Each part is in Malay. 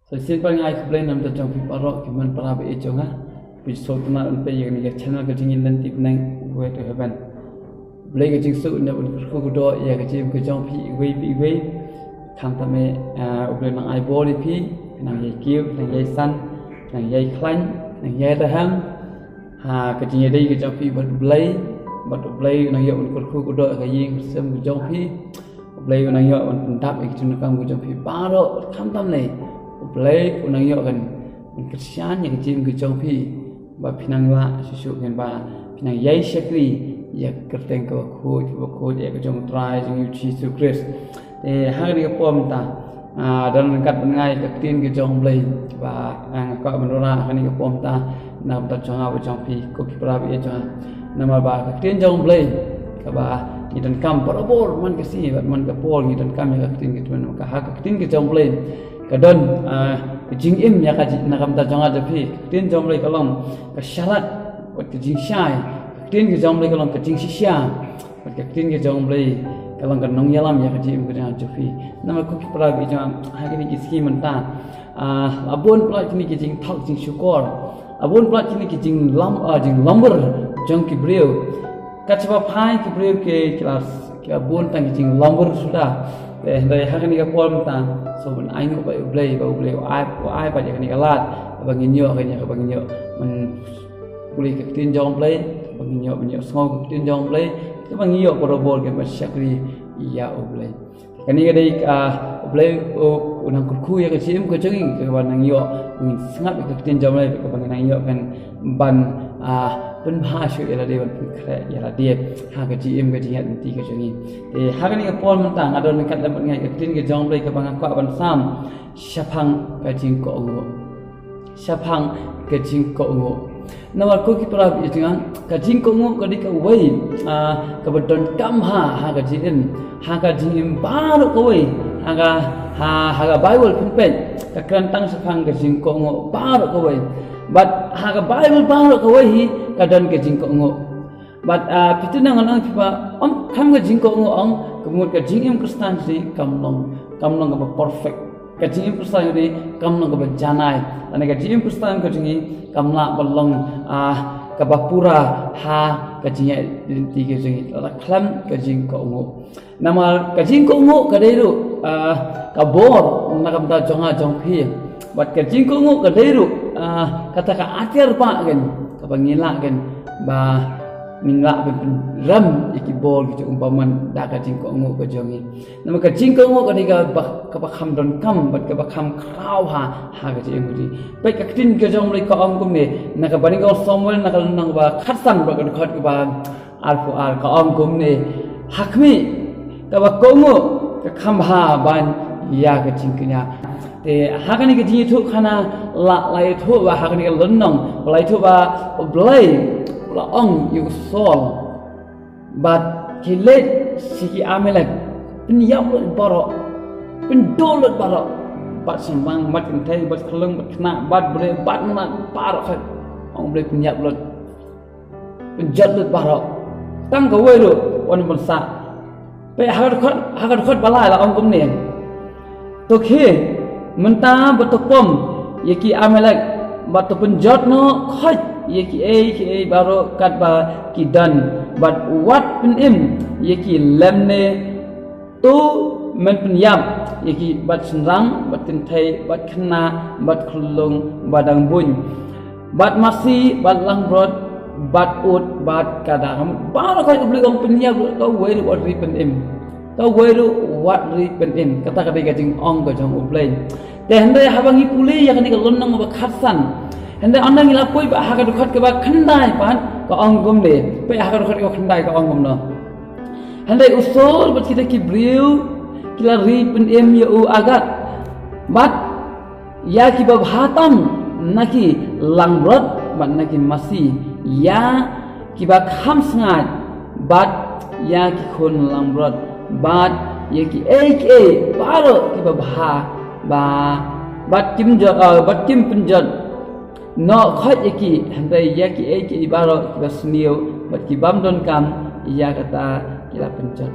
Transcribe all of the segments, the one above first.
Sin paling ai komplain nam ta jong pi parok ki man para be jonga pi so tuna un pe yang ni channel ka jing lan tip nang way to heaven blai ka jing su na un ko ko do ya ka jim ko jong pi we tham ta me uble nang ai boli pi nang ye kiu nang ye san nang ye khlan nang ye ta ham ha ka jing dei ka jong pi bat blai nang ye un ko do ka ying sem ko jong pi blai nang ye un tap ik jing kam ko jong pi parok tham tam nei Blake unang yo kan Christian yang jim ke jong pi ba pinang la susu kan ba pinang yai shakri ya kerteng ko ya ke jong try jong Jesus Christ hari ke pom ta dan kat ngai ke tin ke jong blai ba ko menora kan ke pom ta nam ta jong ba jong pi ko ki pra bi jong nama ba ke tin jong blai ka ba ni dan kam parabor man ke si man ke pol ni dan kam ya ke tin ke tuan ka ha ke tin ke jong blai kadon jing im ya ka nakam ta jonga de phi tin jom lai kalong ka shalat wat ke jing shai tin ke jom lai kalong ka jing shisha wat ke tin ke jom lai kalong ka nong yalam ya ka jim ka jang phi nama ko ki pra bi jang ha ke ki ski man ta abon pla ni ke jing thak jing shukor abon pla ni ke jing lamber jong ki breu ka chaba phai ki breu ke kelas ke abon tang jing lamber sudah dari hari ni kapol mata, so ben aing ko blay ai pa jadi kalat, bangin yo men kulih ke tin jong blay, bangin yo sngau ke tin jong blay, ke bangin yo porobol ke masyakri iya blay. Kani kadai blay unang kurku ya ke sim ke jenging ke banang yo sangat ke tin jong blay ke bangin yo kan ban pen bahasa ialah dia berfikir ialah dia hak GM ke jiat nanti ke jengi hak ni ke pol mentang ada dekat dapat ngai ke tin ke jong blai ke bang aku ban sam syapang ke jing ko ngo syapang ke jing ko ngo nawar ko ki pra bi jangan ke jing ko ngo ke di ke wei ke bedon kam ha ke GM ha ke GM baru ke wei ha Bible pen ke kerantang syapang ke jing ko ngo baru ke wei but haga Bible baru kawai kadang ke jingko ngo but pitu nang ang pipa kam ke jingko ngo ang kemud ke jingim Kristen si kamlong ke perfect ke jingim Kristen ni kamlong ke janai dan ke jingim Kristen ke jingi kamla balong ke bapura ha ke jingi dinti ke jingi la klam ke jingko ngo nama ke jingko ngo ke deru ke bor nakam ta jonga jong phi but ke jingko ngo ke deru kata ka atir pa kan kapangila kan ba mingla ram ikibol gitu umpaman da ka jingko ngo ka jongi nama ka jingko ngo ka diga ka bakham don kam bat ka bakham kraw ha ka jing di pe ka tin ka jong lai ka ong kum ne na ka bani ka somwel na ka nang ba khatsan ba ka khat ka ba alfu al ka ong kum ne hakmi ka ba kongo ka kham ha ban ya ka jingknya hakani ke jing thu khana lai thu ba hakani ke lonnong lai thu ba blai la ong yu sol but kilet siki amelak penyap baro pendolot baro bat sembang bat kentai bat keleng bat kena bat bre bat mak baro khat ong bre penyap lot penjat lot baro tang ka wei ro on bonsa pe hagar khot balai la ong kum ne to khe mentah betopom yaki amelak batu penjat no khaj yaki baru kat ba kidan but what penim yaki lemne tu men penyam yaki bat senrang bat kentai bat kena bat khulung badang bun bat masi bat langrod bat ut bat kadang baru kai beli orang penyam kau wei wat ri penim kau wei wat ri penim kata jing ong ka jong ublai Hendai habangi puli yang ni kalau nang berkhasan, hendai anda ngilapui bah haga dukat ke bah kendai pan ke anggum le, bah haga dukat ke kendai ke anggum no. Hendai usul buat kita kibriu, kita ripen mu agat, bat ya kibab hatam naki langrot, bat naki masih ya kibab ham sangat, bat ya kikun langrot, bat ya ki baru kibab ha. Bat kim penjat no khot yaki handai yaki baro basniu bat ki bam don kam iya kata kila penjat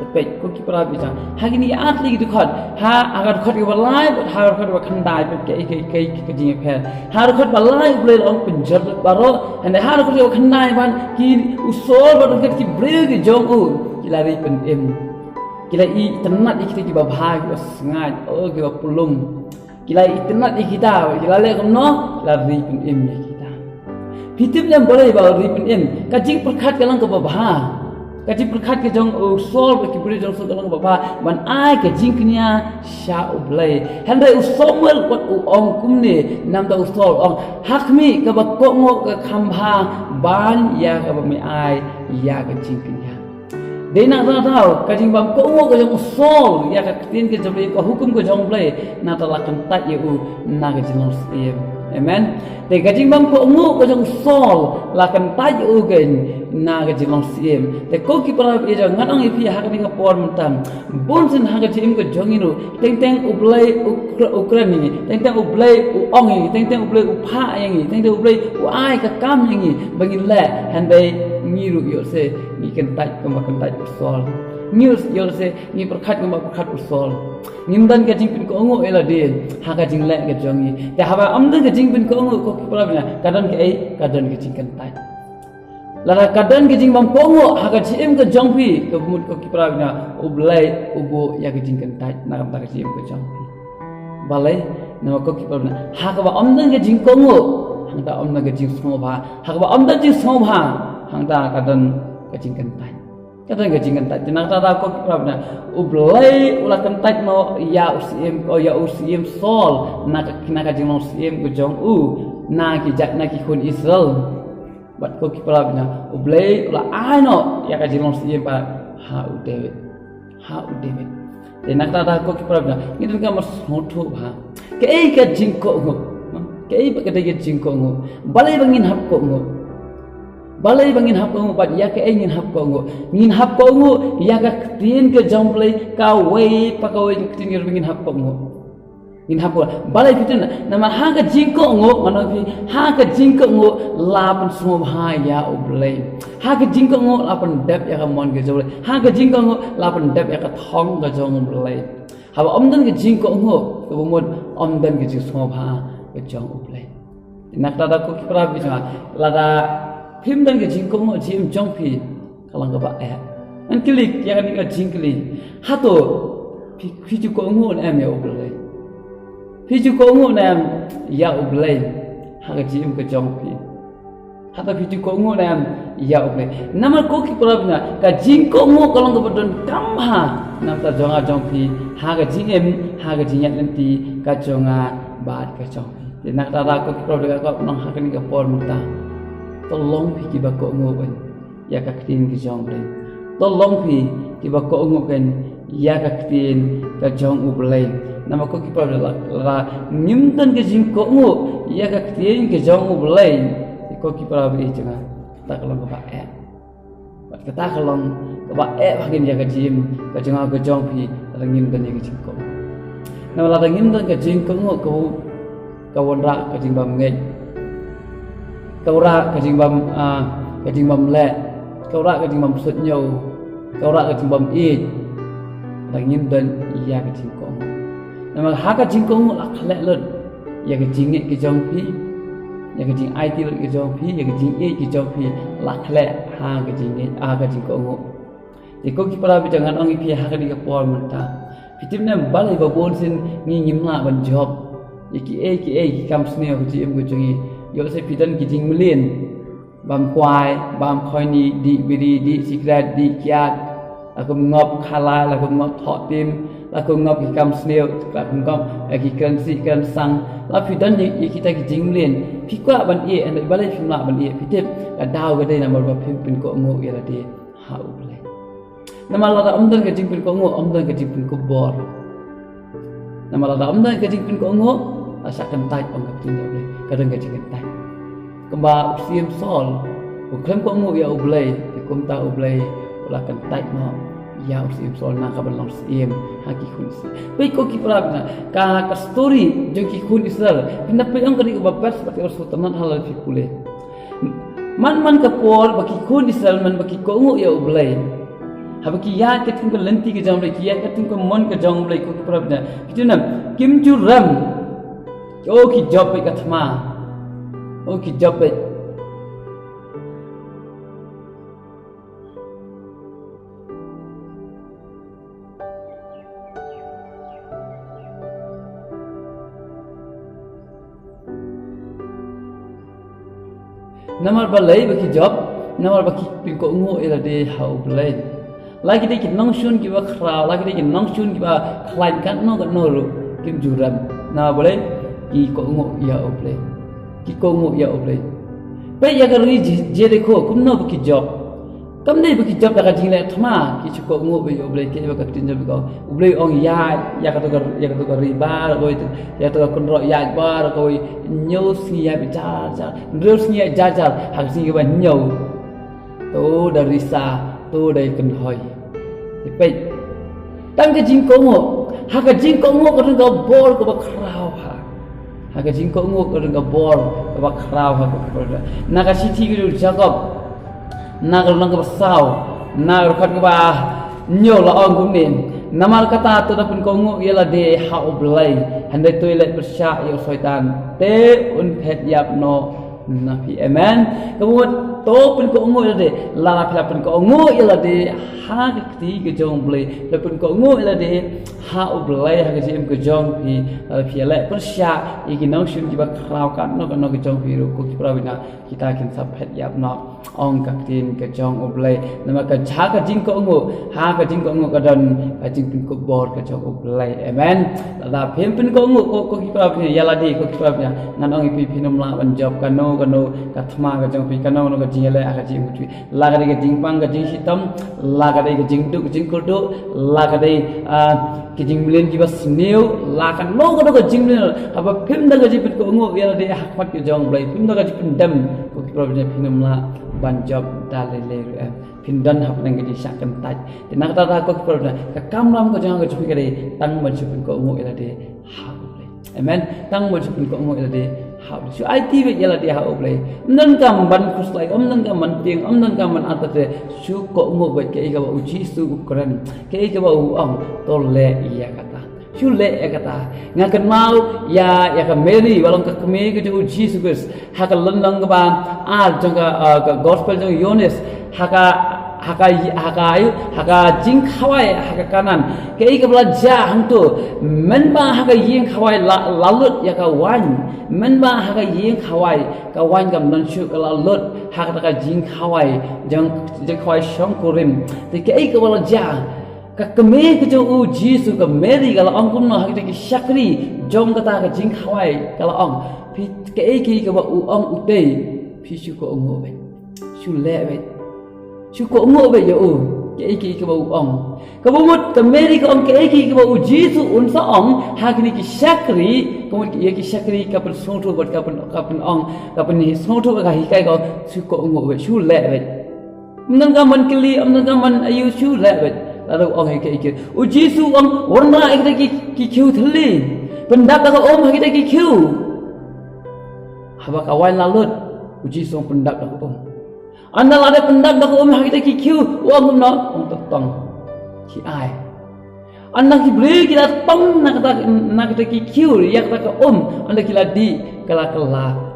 tapi ko ki para bi jang hagi ni atli ki khot ha agar khot ki balai ha khot ba khandai pe ke jing phe ha khot balai ble long pinjat baro and ha khot ki khandai ban ki usol ba ki bre ki jong u ki la ri pen em ki la I tenat ki ki ba bha ki sengai ki ba pulum ki la I tenat ki ta ki la le kom no la ri pen em ni kita pitip lem boleh ba ri pen em ka jing perkhat ka lang ka ba bha kati perkhat ke jong usol ba ki bre jong so kalang baba ban ai ke jing knya sha ublai handai usomel wat u ong kumne nam da usol ong hakmi ka ba ko ngo ka khambha ban ya ka ba mi ai ya ka jing knya de na da tau ka jing bam ko ngo ka jong usol ya ka tin ke jong ko hukum ko jong blai na ta la kan ta ye u na ka jing sim amen te ka jing bam ko ngo ko jong usol la kan ta ye u gen na ga jilong sim te ko ki para e jang ngan ang ipi ha ka ni ka por mutam bon sin ha ga jim ko jonginu teng teng ublai ukraini teng teng ublai u ongi teng teng ublai u pha yangi teng teng ublai u ai ka kam yangi bangin le han dai ngiru yo se ni kan tai ko ma kan tai sol news yo se ni perkhat ko ma perkhat sol nimdan ka jing pin ko ngo ela de ha ka jing le ga jongi te ha ba amdan ka jing pin ko ngo ko ki para na kadan ke ai kadan ke jing kan tai lara kadan ke jing bam pongo ha ka jim ke jongpi ke mut ko ki pra na ublai ubo ya ke jing kan tai na kam ta ke jim ke jongpi balai na ko ki pra na ha ka ba amdan ke jing kongo hang ta amdan ke jing so ba ha ka ba amdan jing so ba hang ta kadan ke jing kan tai kadan ke jing kan tai na ta ko ki pra na ublai ula kan tai no ya usim sol na ka jing no sim ke jong u na ki jak na ki khun Israel bat ko ki pala bina ublai la ano ya ka jilong si pa ha u David de nak ta ko ki pala bina ngin ka mas hotho ba ke ei ka jing ko ngo ke ei ba ka de jing ko ngo balai bangin hap ko ngo bat ya ke ei ngin hap ko ngo ya ka tin ke jomplai ka wei pa ka wei tin ke bangin hap ko ngo in hapo balai fitin nama ha ka jingko ngo manopi ha ka jingko ngo lapan sumo ha ya ublai ha ka jingko ngo lapan dep ya ka mon ke jole ha ka jingko ngo lapan dep ya ka thong ka jong ublai ha ba omdan ke jingko ngo ko bomon omdan ke jing sumo ha ka jong ublai nak ta ko ki pra bi cha la da phim dan ke jingko ngo jim jong phi kalang ka ba an klik ya ka ni ka jingkli ha to phi ju ko ngo na me ublai Piju ko ngo nam ya ublai ha ka jim ka jong phi ha ta piju ko ngo nam ya ublai namar ko ki pra bina ka jing ko ngo kalong ka bodon kam ha nam ta jonga jong phi ha ka jing em ha ka jing yan ti ka jonga bat ka jong phi de nak ta ra ko ki pra ka nong ha ka ni ka por muta to long phi ki ba ko ngo ben ya ka tin ki jong ben to long phi ki ba ko ngo ben ya ka tin ka jong ublai nama ko ki pa la nimdan ke jing ko ngo ya ka tin ke jong ublai ko ki pa bi changa ta kalong ka ba bat ka ta kalong ka ba bagin ya ka jim ka janga ka jong phi la nimdan ke jing ko nama la nimdan ke jing ko ngo ko ka won ra ka jing bam ngai ka ra ka jing bam le ka ra ka jing bam sut nyau ka ra ka jing bam I la nimdan ya ka jing ko nama ha ka jing ko la khle le ya ka jing ke jong phi ya ka jing IT le ke jong phi ya ka jing E ke jong phi la khle ha ka jing ka jing ko ngo de ko ki para bi jangan ong phi ha ka di ka por mata fitim na balai ba bon sin ngi ngim la ban job ya ki ki kam sneo ko jim ko jungi yo se pitan ki jing million bam kwai bam khoi ni di biri di secret di kiat aku ngop khala la aku ngop tho tim aku ngop ki kam sneo aku ngop ki currency kan sang la pitan ni kita ki jing million pi kwa ban e and balai phim la ban e pitip ka daw ga dei na mar ba phim pin ko ngo ya la de ha u ble nama la da omdan ka jing pin ko ngo omdan ka jing pin ko bor nama la da omdan ka jing pin ko ngo asa kan tai ong ka tin ya ble ka dang ka jing kan tai kemba sim sol ko klem ko ngo ya u ble ki kum ta u ble la kan tai no ya sim sol na ka ban long sim ha ki khun si pe ko ki pra na ka story jo ki khun Israel pinda pe ong ka di ba pers pati or sultan halal fi kule man ka por baki khun Israel man baki ko ngo ya u ble haba ki ya ke tung ko lenti ke jong blai ki ya ke tung ko mon ke jong blai ko prabna kitu nam kim chu ram o ki job ka thma o ki job namar balai baki job namar baki pin ko ngo ila de hau balai lagi de ki nong shun ki ba khra lagi de ki nong shun ki ba khlain kan no ru kim juram na balai ki ko ngo ya oblai ki ko ngo ya oblai pe ya ga ri je de ko kum no baki job kam nei baki job da ka jing le thma ki chu ko ngo be oblai ke ba ka tin job ko oblai ong ya ka to ka ri ba ko ya to kon ro ya ba ko nhớ sinh ya bị cha rêu sinh ya cha hàng sinh cái bạn nhiều tôi dari xa tôi đây cần hỏi thì bây tăng cái chính có ngộ hàng cái chính có ngộ có đừng có bor có bạc khao hàng cái chính có ngộ có đừng có bor có bạc khao hàng cái na cái chi cái điều Jacob na cái lang cái sao na cái khát cái ba nhiều là ông cũng nên namal kata tu dapat kongo ialah de hau belai handai toilet bersyak yo syaitan te un phet yap no nafi amen kemudian to pun kongo ialah de la pila pun kongo ialah de ha kti ke jong belai pun kongo ialah de hau belai ha ke jem ke jong pi phi la bersyak iki nau shun ki ba khrau kan no ke jong pi ru ko ki prawina kita kin sap phet yap no ong ka tin ke jong belai nama ka cha ka jing kongo ha ka jing kongo ka dan ka jing pin ko bor ka jong belai amen la phim pin kongo ko ki prawina yala di ko ki prawina ngan ong pi phinom la ban job ka no ka thma ka jong pi ka no ka jing le ka jing mutwi la ka de jing pang ka jing sitam la ka de jing du jing ko do la ka de ki jing milen ki bas new la ka no ka jing milen aba phim da ka jing pin kongo yala de hak mat ki jong belai phim da ka jing pin dam ko ki prawina phinom la ban job dalile pindan hap nang di sakan taj de nak ta ko ko ka kamram ko jang ko chupi kare tang ma chupin ko ngo ila de ha amen tang ma chupin ko ngo ila de ha su ai ti ve ila de ha oble nan kam ban kus lai nan kam man ting nan kam man atate su ko ngo ba ke ga uji su ukran ke ga ba u ang to le iya kata su le kata ngakan mau ya ka meri walang ka keme ke uji su gus ha ka lang ka ba jong ka gospel jong yones haka jing khawai haka kanan ke ik belajar hangtu menba haka ying khawai lalut ya ka wan menba haka ying khawai ka wan kam non shu ka lalut haka ka jing khawai jang khawai shong kurim te ke ik belajar ka keme ke jo u jisu ka meri kala ong kum no haka ki shakri jong kata ka jing khawai kala ong pi ke ik ka ba u ong ute pi shu ko ong be shu le be chú có ngộ về giờ cái cái bầu ông cái bầu một cái meri cái ông cái bầu Yesus unsa ông hai cái sakri cái sakri cái phần song thu cái phần ông cái phần song thu cái cái chú có ngộ về chú lẹ về nâng cái mình kili nâng cái mình ayu chú lẹ về là đâu ông cái Yesus ông warna cái kiu theli pendak cái ông cái kiu haba kawan lalut Yesus ông pendak cái ông anda lada pendak dak kita kiu uang no untuk tong ki ai anda ki beli kita tong nak kita kiu ya kata anda kila di kala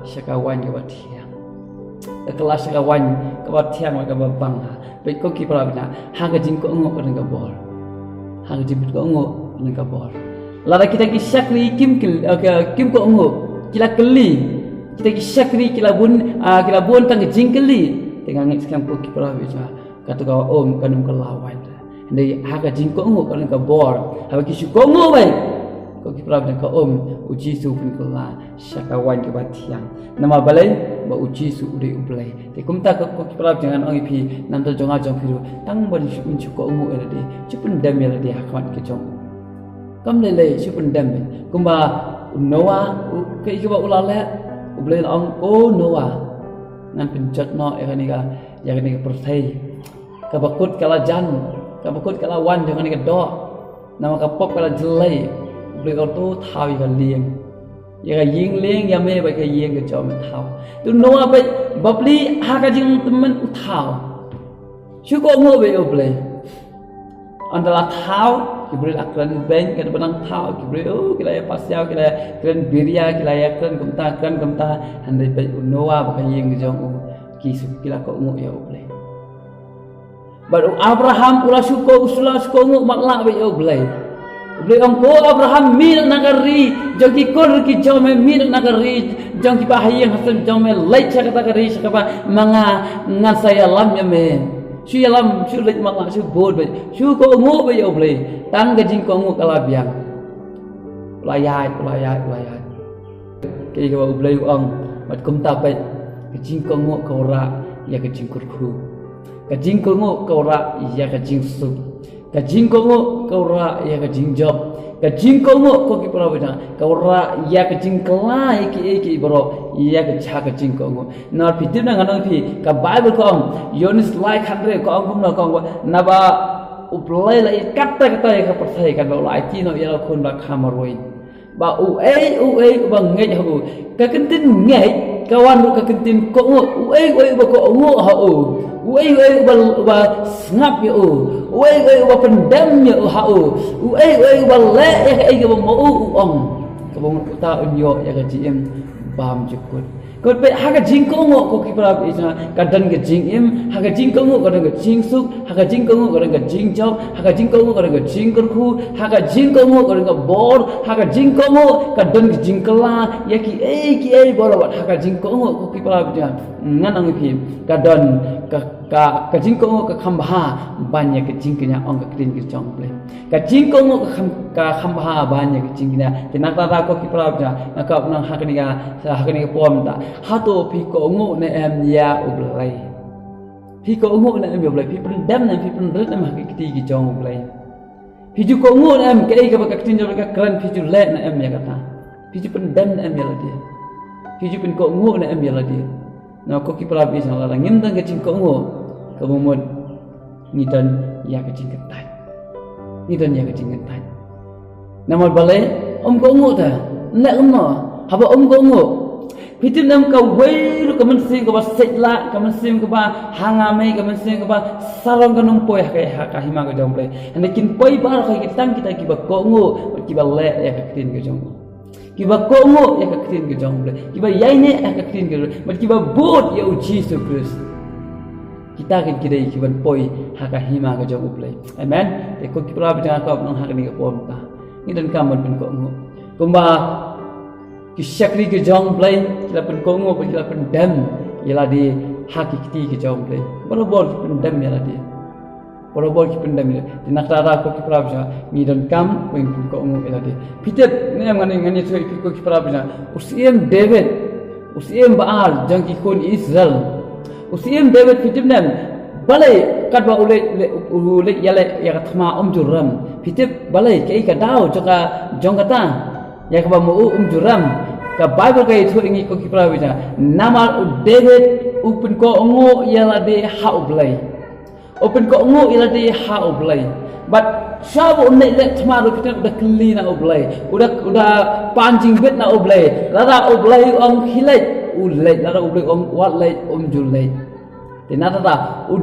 syakawan ke batiang kala syakawan ke batiang ke babang baik ko ki prabna ha ga jing ko ngo ka bor ha ga jing ko ngo ka bor lada kita ki syakri kim ko ngo kila keli kita ki syakri kila bun tang jing keli dengan ngexkam ko ki pra bija kata ka kanum ka lawan ndai haka jing ko ngo kan ka bor ha ki su ko ngo bai ko ki pra ka uji su pun ko la syakawan ke batiang nama balai ba uji su ude ublai te kumta ko ki pra jangan ong pi nam ta jonga jong phiru tang ban su un chu ko ngo ele de chu pun dam ele de hakmat ke jong kam le chu pun dam kumba noa ke ki ba ulala ublai ong ko noa nan penjat no ni ka perthai ka bakut kala jan ka bakut kala wan jangan ni ka do nama ka pop kala jelai beli auto thau ka lieng ya ka ying lieng ya me ba ka ying ka chom thau tu no ba babli ha ka jing temen u thau chu ko ngo be oble Adalah tahu kibri akran bank kada benang tahu kibri kila ya pasiau kila kran biria kila ya kran gemta handai bai unoa bakai yang gejong kisuk kila ko ungu ya ublay baru Abraham ula suko usula suko ungu makla bai ya ublay ublay angko Abraham mir nagari jogi kor ki jome mir nagari jong ki bahayang hasan jome lai kata kari sakaba manga ngasaya lam ya me Shu yalam shu lek makla shu bod bai shu ko ngo bai oblay tang gajing ko ngo kalabiang layai ke ga oblay ong mat kum ta bai gajing ko ngo ko ra ya gajing kurku gajing ko ngo ko ra ya gajing su gajing ko ngo ko ra ya gajing job gajing ko ngo ko ki pra bai ko ra ya gajing kla ki bro ya gacha gajing ko ngo na pitim na nganong pi ka bible ko yonis like 100 ko ang kumna ko na ba uplay la kata ya ka percaya kan lo ai ti no ya kun ba khamaroi ba u e ba ngai ho ka kentin ngai kawan lu ka kentin ko ngo u e ba ko ngo ha u e ba ngap ya u e ba pendam ya ha u e ba le ya ka ba mo u ong ka ba ta unyo ya ka jim bam jukut kot pe haga jingko ngo ko ki pra isna kadan ge jingim haga jingko ngo kadan ge jingsuk haga jingko ngo kadan ge jingjob haga jingko ngo kadan ge jingkurku haga jingko ngo kadan ge bor haga jingko ngo kadan ge jingkela ya ki e borobat haga jingko ngo ko ki pra dia nganang pi kadan ka jingko ngo ka khambha banya ke jingknya ong ka krin ge chong ple ka jingko ngo ka khambha banya ke jingknya tinata ta ko ki pra dia na nang hakni ga pom ta hato pi ko ngo ne em ya ublai pi ko ngo ne em ublai pi pendam ne pi pendret ne hak kiti gi jong ublai pi ju ko ngo ne em ke ga ba tin jo ga kran pi ju le ne em ya kata pi ju pendam ne em ya la dia pi ju pen ko ngo ne em ya la dia na ko ki pra bi sa la ngim dang ga jing ko ngo ka mo mon ni dan ya ga jing ketai ni dan ya ga jing ketai namal bale ko ngo ta ne no haba ko ngo Pitim nam ka wei lu ka man sing ka ba setla ka man sing ka ba hangame ka man sing ka ba salong ka nung poy ka hima ka jong play ane kin poy bar ka kitang kita ki ba ko ngo ki ba le ya ka tin ka jong ki ba ko ngo ya ka tin ka jong play ki ba yai ne ya ka tin ka ma ki ba bot ya u Jesus Christ kita kan kidai ki ban poy ha ka hima ka jong play amen te ko ki pra ba ka nang ha ka ni ka pom ta ni dan ka man pen ko ngo kumba Kisakri ke jong play kila pen kongo pen kila pen dam yala di haki kiti ke jong play borobor pen dam yala di borobor ki pen dam yala di nakara ko ki prabja ni dan kam pen kongo yala di pitet ne ngani so ki prabja usiem David usiem Baal jang ki kon Israel usiem David pitet nam balai kadwa ule yala ya thma juram pitet balai kai ka dau joka jong kata ya ka mo juram ka bible ka itu ingi ko ki prawita nama David upin ko ngo yala de ha ublai upin ko ngo yala de ha ublai but shabu ne le thma ro kita udah kli na ublai udah pancing bet na ublai lada ublai ong khilai ulai lada ublai ong watlai julai Tinata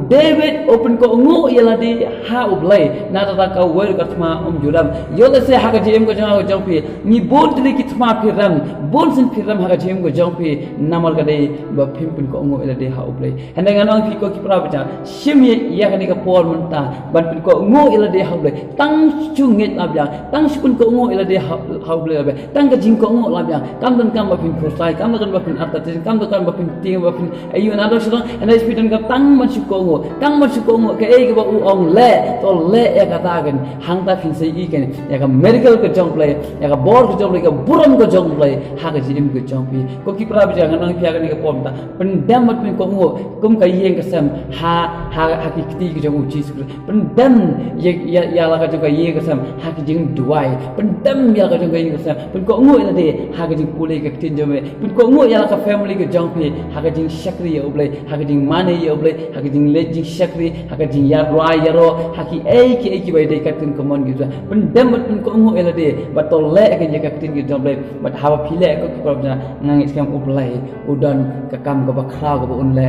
David open ko ngo yala di ha ublay nata ka wel ka tma juram yola se ha ka jem ko jang pi ni bol tli ki tma piram bol sin piram ha ka jem ko jang pi namal ka dei ba pimpin ko ngo yala di ha ublay handa nganong pi ko ki pra bacha sim ya ka ni ka por munta ban pin ko ngo yala di ha ublay tang chu nget labya tang sipun ko ngo yala di ha ublay labya tang ka jing ko ngo labya kam dan kam ba pin prosai kam dan ba pin artatin kam dan ba pin ting ba pin ayun ado sedang handa spidan tang mashukongo ke ba uong le to le ya katakan hangta fin sei iken ya ka medical ke jong play ya ka bor ke jong play ka buram ke jong play ha ka jim ke jong pi ko ki pra bija nganang pia ka ni ka pomta pendam mat pin ko ngo kum ka yeng ke sam ha ki kiti ke jong uji pendam ya la ka jong ka yeng ke sam ha ki jing duai pendam ya ka jong ka yeng ke sam pen ko ngo ila de ha ka jing pulai ke tin jome pen ko ngo ya la ka family ke jong pi ha ka jing shakri ya ublai ha ka jing mane ya oblay hak jing le jing syakri hak jing ya roi ya ro hak ki bai dei katin komon gitu pendam pun ko ngo elade batol le ke je katin gitu oblay bat hawa phile ko problem ngangit kam oblay udan kakam ko bakra ko unle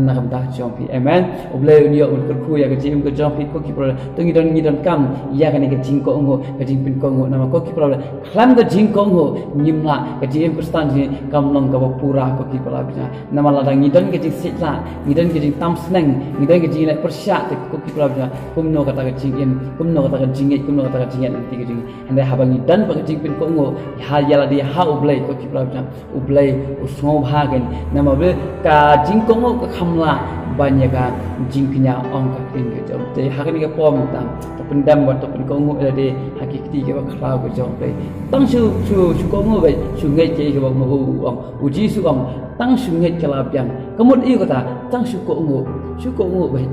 nakam ta jompi amen oblay ni yo ku ya ke jim ko jompi ko ki problem tungi don kam ya kan ke jing ko ngo ke jing pin ko ngo nama ko ki problem khlam ke jing ko ngo nimla ke jim kustan ji kam long ka pura ko ki problem nama ladang ngidon ke jing sitla ngidon ke jing tam sneng ngidon ke jing le persya ko ki problem kumno kata ke jing in kumno kata ke jing kumno kata ke jing nanti ke jing anda habangi dan ke jing pin ko ngo ha yala dia ha oblay ko ki problem oblay usmo bhagen nama be ka jing ko ngo ka khamla banyak ka jing pinya ong ka tin ke jom te hakani ke pom tam to pendam wat to pen ko ngo elade hakiki ke ba khrau ke jom pe tang su ko ngo be su ngai ke ba mo ong uji su ong tang su ngai ke labyang kemud i kata tang su ko ngo be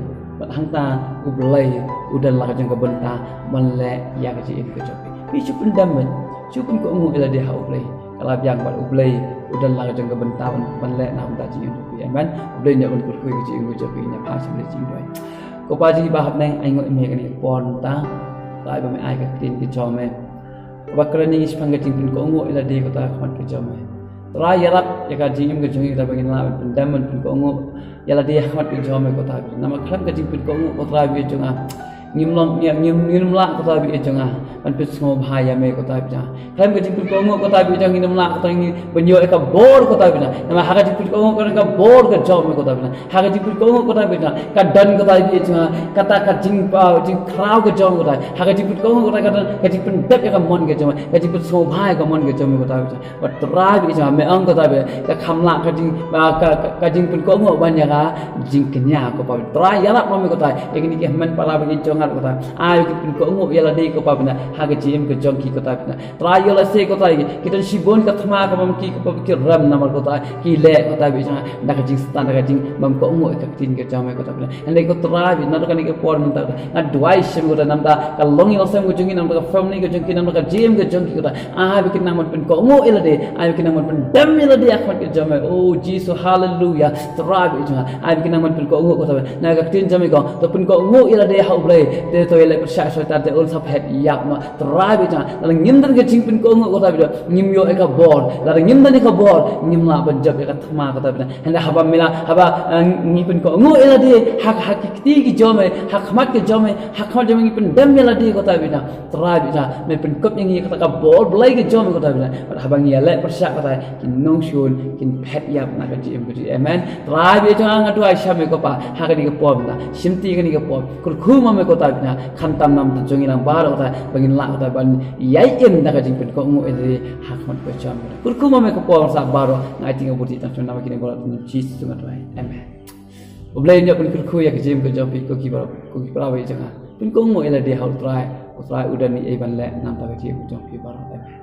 hang ta ublay udan la ka jang ka benta manle ya ke ji ke jom pe su pendam ben su pun ko ngo elade ha ublay kalabyang bat ublay udan la ka jang ka benta manle na ta ji pe amen ublay nya ban ku ke ji ngo jom pe nya pa sim le ji doi ko pa ji ba hab nang ai ngoi me ni pon ta lai ba me ai ka tin ki jom me ba krani is phang tin pin ko ngo ila de ko ta khon ki jom me tra yarap ya ka jing ke jong ta bagin la pendam man pin ko ngo ya la de khon ki jom me ko ta nama kham ka jing pin ko ngo ko tra bi jong a ngim la ko ta bi jong a man pin smo bhaya me ko ta bi kham ka jing pin ko ngo ko ta bi jong ngim la ko ta ngi banyo ka bor ko ta bi na nama ha ka jing pin ko ngo ka bor ka jom me ko ta bi na ha ka jing pin ko ngo ko ta bi na ka dan ko ta bi jong kata ka jing pa jing khrau ka jom ko ta ha ka jing pin ko ngo ko ta ka jing pin dep ka mon ka jom ka jing pin smo bhaya ka mon ka jom ko ta bi ba tra bi jong me ang ko ta bi ka kham la ka jing pin ko ngo ban ya ka jing kenya ko pa tra ya la mo me ko ta e ni ke man pala bi jong ko ta ai ki pin ko ngo ya la de ko pa bi na ha ka jim ka jong ki ko ta bi na tra ya la se ko ta ki tan sibon ka thma ka mam ki ko pa ki ram na mar ko ta ki le ko ta bi jong da ka jing stan da ka jing mam ko ngo ka tin ka jong ko ta bi na and ko tra bi na ka ni ke por mun ta na dwai sim ko ta nam ta ka longi o sam ko jong nam ka family ko jong ki nam ka jim ka jong ki ko ta ai bi ki nam pin ko ngo ila de ai bi ki nam pin dam ila de akhmat ke jong oh jesus hallelujah tra bi jong ai bi ki nam pin ko ngo ko ta na ka tin jong ko to pin ko ngo ila de ha ble de to ile persya so ta de ul sap het yak ma tra bi jong la ngim dan ke jing pin ko ngo ko ta bi ngim yo e ka bor la ngim dan ka bor ngim la ban jab e ka thma ko ta bi handa haba mila haba ngi pin ko ngo ila de hak hakikti ki jom hak khmat ke jom hak khmat jom ngi pin dam ila de ko ta bi tra bi jong me pin kop ngi ka bor blai ke jom ko ta bi haba ngi le persya ko ta ki nong shun kin phet yap na ka jim ko amen tra bi jong ang atu ai sha me ko pa ha ka ni ko pom ta simti ka ni ko pom kur khu ma me ko ta bi khantam nam tu jong ilang bar ko ta bangin la ko ta ban yai em na ka jing pin ko ngo e hak khmat ko jom kur khu ma me ko pom sa baro ngai ting ko ti ta chon na ma ki ni ko ni chis tu ma tai amen oblay nya pun kur khu ya ka jim ko jom pi ko ki pra bai jong pin ko ngo ela de hau trai udan ni e ban le nam ta ka jim ko jom pi baro amen